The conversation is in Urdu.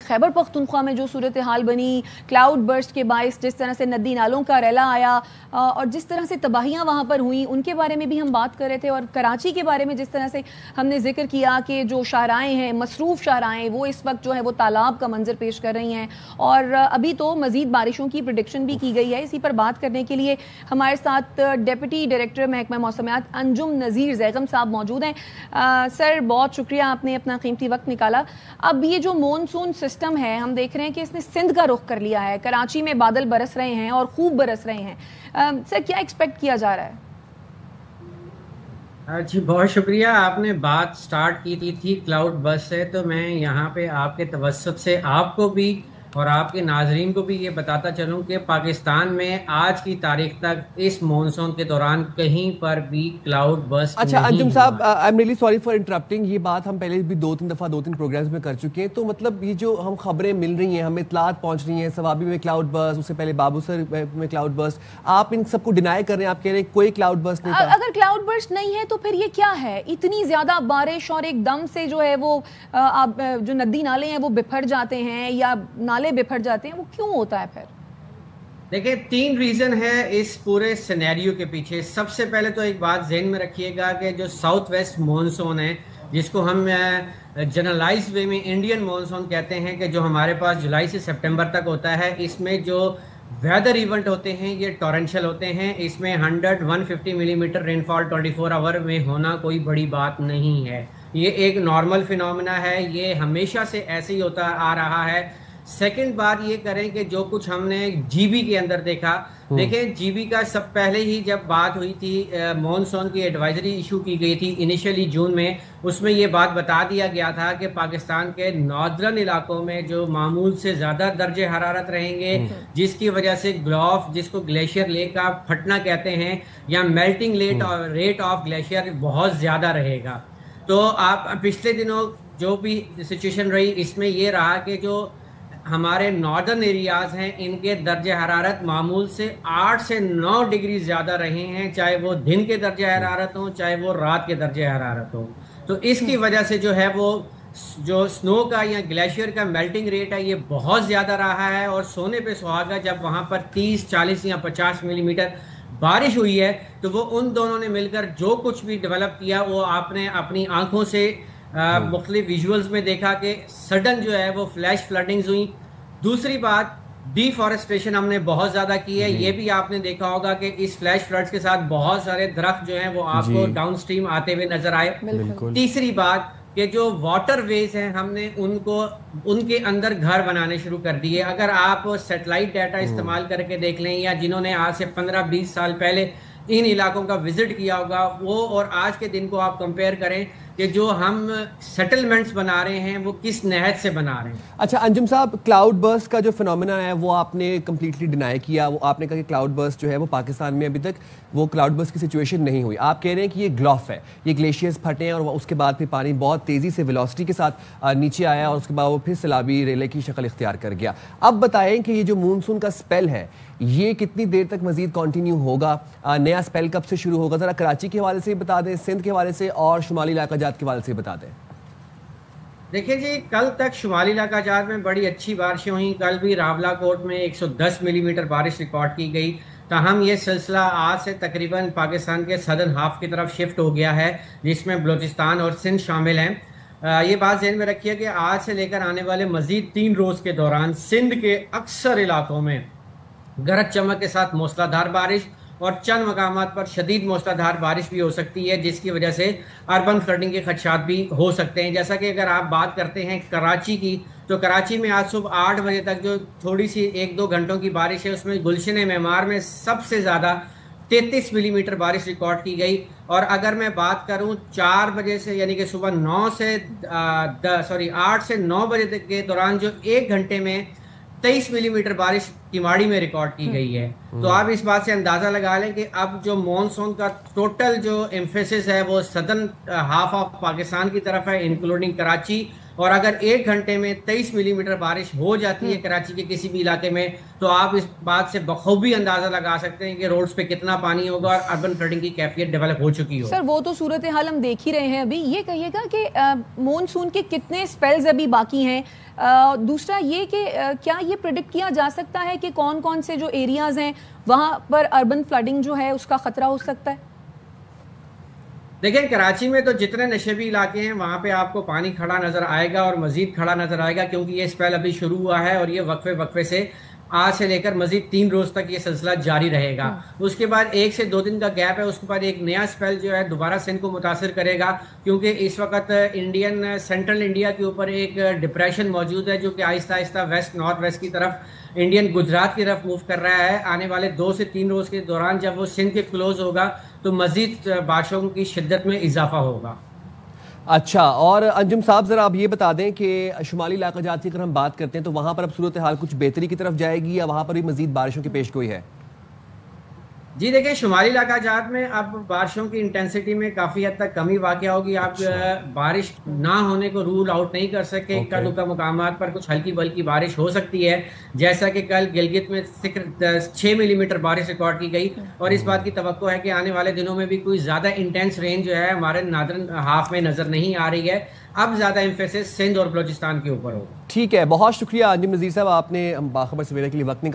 خیبر پختونخوا میں جو صورتحال بنی، کلاؤڈ برسٹ کے باعث جس طرح سے ندی نالوں کا ریلا آیا اور جس طرح سے تباہیاں وہاں پر ہوئیں، ان کے بارے میں بھی ہم بات کر رہے تھے. اور کراچی کے بارے میں جس طرح سے ہم نے ذکر کیا کہ جو شاہراہیں ہیں، مصروف شاہراہیں، وہ اس وقت جو ہے وہ تالاب کا منظر پیش کر رہی ہیں، اور ابھی تو مزید بارشوں کی پریڈکشن بھی کی گئی ہے. اسی پر بات کرنے کے لیے ہمارے ساتھ ڈپٹی ڈائریکٹر محکمہ موسمیات انجم نذیر زیغم صاحب موجود ہیں. سر، بہت شکریہ، آپ نے اپنا قیمتی وقت نکالا. اب یہ جو مونسون سسٹم ہے، ہم دیکھ رہے ہیں کہ اس نے سندھ کا رخ کر لیا ہے. کراچی میں بادل برس رہے ہیں اور خوب برس رہے ہیں. سر، کیا ایکسپیکٹ کیا جا رہا ہے؟ جی بہت شکریہ. آپ نے بات سٹارٹ کی تھی کلاؤڈ بس سے، تو میں یہاں پہ آپ کے توسط سے آپ کو بھی اور آپ کے ناظرین کو بھی یہ بتاتا چلوں کہ پاکستان میں آج کی تاریخ تک اس مونسون کے دوران کہیں پر بھی کلاؤڈ بسٹ اچھا نہیں انجم ہوا. صاحب، I am really sorry for interrupting. یہ بات ہم پہلے بھی دو تین پروگرامز میں کر چکے ہیں. تو مطلب یہ جو ہم خبریں مل رہی ہیں، ہمیں اطلاعات پہنچ رہی ہیں، ثوابی میں کلاؤڈ برسٹ، اس سے پہلے بابو سر میں کلاؤڈ برسٹ، آپ ان سب کو ڈینائی کر رہے ہیں، آپ کہہ رہے ہیں کوئی کلاؤڈ برسٹ نہیں تھا. اگر کلاؤڈ برسٹ نہیں ہے تو پھر یہ کیا ہے؟ اتنی زیادہ بارش اور ایک دم سے جو ہے وہ جو ندی نالے ہیں وہ بپھر جاتے ہیں یا نالے بپھر جاتے ہیں، وہ کیوں ہوتا ہے پھر؟ دیکھیں، 3 ریزن ہے اس پورے سینیریو کے پیچھے. سب سے پہلے تو ایک بات ذہن میں رکھیے گا کہ جو ساؤتھ ویسٹ مونسون ہے، جس کو ہم جنرلائز وے میں انڈین مونسون کہتے ہیں، کہ جو ہمارے پاس جولائی سے سپٹمبر تک ہوتا ہے، اس میں جو ویدر ایونٹ ہوتے ہیں یہ ٹورنشل ہوتے ہیں. اس میں 100-150 ملی میٹر رین فال 24 آور میں ہونا کوئی بڑی بات نہیں ہے. یہ ایک نارمل فینومینا ہے، یہ ہمیشہ سے ایسے ہی ہوتا آ رہا ہے. سیکنڈ بات یہ کریں کہ جو کچھ ہم نے جی بی کے اندر دیکھا، دیکھیں جی بی کا سب پہلے ہی جب بات ہوئی تھی، مونسون کی ایڈوائزری ایشو کی گئی تھی انیشلی جون میں، اس میں یہ بات بتا دیا گیا تھا کہ پاکستان کے ناردرن علاقوں میں جو معمول سے زیادہ درجہ حرارت رہیں گے، جس کی وجہ سے گلوف، جس کو گلیشیئر لیک کا پھٹنا کہتے ہیں، یا میلٹنگ ریٹ آف گلیشیئر بہت زیادہ رہے گا. تو آپ پچھلے دنوں جو بھی سچویشن رہی، اس میں یہ رہا کہ جو ہمارے ناردرن ایریاز ہیں، ان کے درجہ حرارت معمول سے 8 سے 9 ڈگری زیادہ رہے ہیں، چاہے وہ دن کے درجہ حرارت ہوں، چاہے وہ رات کے درجہ حرارت ہوں. تو اس کی وجہ سے جو ہے وہ جو سنو کا یا گلیشیئر کا میلٹنگ ریٹ ہے یہ بہت زیادہ رہا ہے. اور سونے پہ سہاگا جب وہاں پر 30، 40 یا 50 ملی میٹر بارش ہوئی ہے، تو وہ ان دونوں نے مل کر جو کچھ بھی ڈیولپ کیا، وہ آپ نے اپنی آنکھوں سے مختلف ویژولز میں دیکھا کہ سڈن جو ہے وہ فلیش فلڈنگز ہوئی. دوسری بات، ڈی فارسٹریشن ہم نے بہت زیادہ کی ہے. یہ بھی آپ نے دیکھا ہوگا کہ اس فلیش فلڈز کے ساتھ بہت سارے درخت جو ہیں وہ آپ کو ڈاؤن سٹریم آتے ہوئے نظر آئے. تیسری بات کہ جو واٹر ویز ہیں، ہم نے ان کے اندر گھر بنانے شروع کر دیے. اگر آپ سیٹلائٹ ڈیٹا استعمال کر کے دیکھ لیں، یا جنہوں نے آج سے 15-20 سال پہلے ان علاقوں کا وزٹ کیا ہوگا، وہ اور آج کے دن کو آپ کمپیئر کریں کہ جو ہم سیٹلمنٹس بنا رہے ہیں وہ کس نہج سے بنا رہے ہیں. اچھا انجم صاحب، کلاؤڈ برسٹ کا جو فینومینا ہے وہ آپ نے کمپلیٹلی ڈینائی کیا. وہ آپ نے کہا کہ کلاؤڈ برسٹ جو ہے وہ پاکستان میں ابھی تک وہ کلاؤڈ برسٹ کی سچویشن نہیں ہوئی. آپ کہہ رہے ہیں کہ یہ گلوف ہے، یہ گلیشیئرز پھٹے ہیں اور اس کے بعد پھر پانی بہت تیزی سے ویلوسٹی کے ساتھ نیچے آیا اور اس کے بعد وہ پھر سیلابی ریلے کی شکل اختیار کر گیا. اب بتائیں کہ یہ جو مونسون کا اسپیل ہے یہ کتنی دیر تک مزید کنٹینیو ہوگا؟ نیا اسپیل کب سے شروع ہوگا؟ ذرا کراچی کے حوالے سے بتا دیں، سندھ کے حوالے سے اور شمالی علاقہ جات کے حوالے سے بتا دیں. دیکھیں جی، کل تک شمالی علاقہ جات میں بڑی اچھی بارشیں ہوئیں. کل بھی راولہ کوٹ میں 110 ملی میٹر بارش ریکارڈ کی گئی. تاہم یہ سلسلہ آج سے تقریباً پاکستان کے سدرن ہاف کی طرف شفٹ ہو گیا ہے، جس میں بلوچستان اور سندھ شامل ہیں. یہ بات ذہن میں رکھیے کہ آج سے لے کر آنے والے مزید 3 روز کے دوران سندھ کے اکثر علاقوں میں گرج چمک کے ساتھ موسلا دھار بارش اور چند مقامات پر شدید موسلا دھار بارش بھی ہو سکتی ہے، جس کی وجہ سے اربن فلڈنگ کے خدشات بھی ہو سکتے ہیں. جیسا کہ اگر آپ بات کرتے ہیں کراچی کی، تو کراچی میں آج صبح 8 بجے تک جو تھوڑی سی 1-2 گھنٹوں کی بارش ہے، اس میں گلشن معمار میں سب سے زیادہ 33 ملی میٹر بارش ریکارڈ کی گئی. اور اگر میں بات کروں 4 بجے سے، یعنی کہ صبح 8 سے 9 بجے تک کے دوران جو 1 گھنٹے میں 23 ملی میٹر بارش کیماڑی میں ریکارڈ کی گئی ہے. تو آپ اس بات سے اندازہ لگا لیں کہ اب جو مونسون کا ٹوٹل جو ایمفیسس ہے وہ سدرن ہاف آف پاکستان کی طرف ہے، انکلوڈنگ کراچی. اور اگر 1 گھنٹے میں 23 ملی میٹر بارش ہو جاتی ہے کراچی کے کسی بھی علاقے میں تو آپ اس بات سے بخوبی اندازہ لگا سکتے ہیں کہ روڈز پہ کتنا پانی ہوگا اور اربن فلڈنگ کی کیفیت ڈیولپ ہو چکی ہو. سر وہ تو صورتحال ہم دیکھ ہی رہے ہیں ابھی. یہ کہیے گا کہ مونسون کے کتنے اسپیلز ابھی باقی ہیں؟ دوسرا یہ کہ کیا یہ پریڈکٹ کیا جا سکتا ہے کہ کون کون سے جو ایریاز ہیں وہاں پر اربن فلڈنگ جو ہے اس کا خطرہ ہو سکتا ہے؟ دیکھیں کراچی میں تو جتنے نشیبی علاقے ہیں وہاں پہ آپ کو پانی کھڑا نظر آئے گا اور مزید کھڑا نظر آئے گا, کیونکہ یہ اسپیل ابھی شروع ہوا ہے اور یہ وقفے سے آج سے لے کر مزید 3 روز تک یہ سلسلہ جاری رہے گا. اس کے بعد 1 سے 2 دن کا گیپ ہے, اس کے بعد ایک نیا اسپیل جو ہے دوبارہ سندھ کو متاثر کرے گا, کیونکہ اس وقت سینٹرل انڈیا کے اوپر ایک ڈپریشن موجود ہے جو کہ آہستہ آہستہ ویسٹ نارتھ ویسٹ کی طرف انڈین گجرات کی طرف موو کر رہا ہے. آنے والے 2 سے 3 روز کے دوران جب وہ سندھ کے کلوز ہوگا تو مزید بارشوں کی شدت میں اضافہ ہوگا. اچھا, اور انجم صاحب ذرا آپ یہ بتا دیں کہ شمالی علاقہ جات کی اگر ہم بات کرتے ہیں تو وہاں پر اب صورتحال کچھ بہتری کی طرف جائے گی یا وہاں پر بھی مزید بارشوں کی پیش گوئی ہے؟ جی دیکھیں شمالی علاقہ جات میں اب بارشوں کی انٹینسٹی میں کافی حد تک کمی واقع ہوگی. آپ بارش نہ ہونے کو رول آؤٹ نہیں کر سکتے. کل مقامات پر کچھ ہلکی بلکی بارش ہو سکتی ہے, جیسا کہ کل گلگت میں 6 ملی میٹر بارش ریکارڈ کی گئی, اور اس بات کی توقع ہے کہ آنے والے دنوں میں بھی کوئی زیادہ انٹینس رین جو ہے ہمارے نادرن ہاف میں نظر نہیں آ رہی ہے. اب زیادہ ایمفیسس سندھ اور بلوچستان کے اوپر ہوگا. ٹھیک ہے, بہت شکریہ انجم نذیر صاحب, آپ نے باخبر سویرے کے لیے وقت نکالا.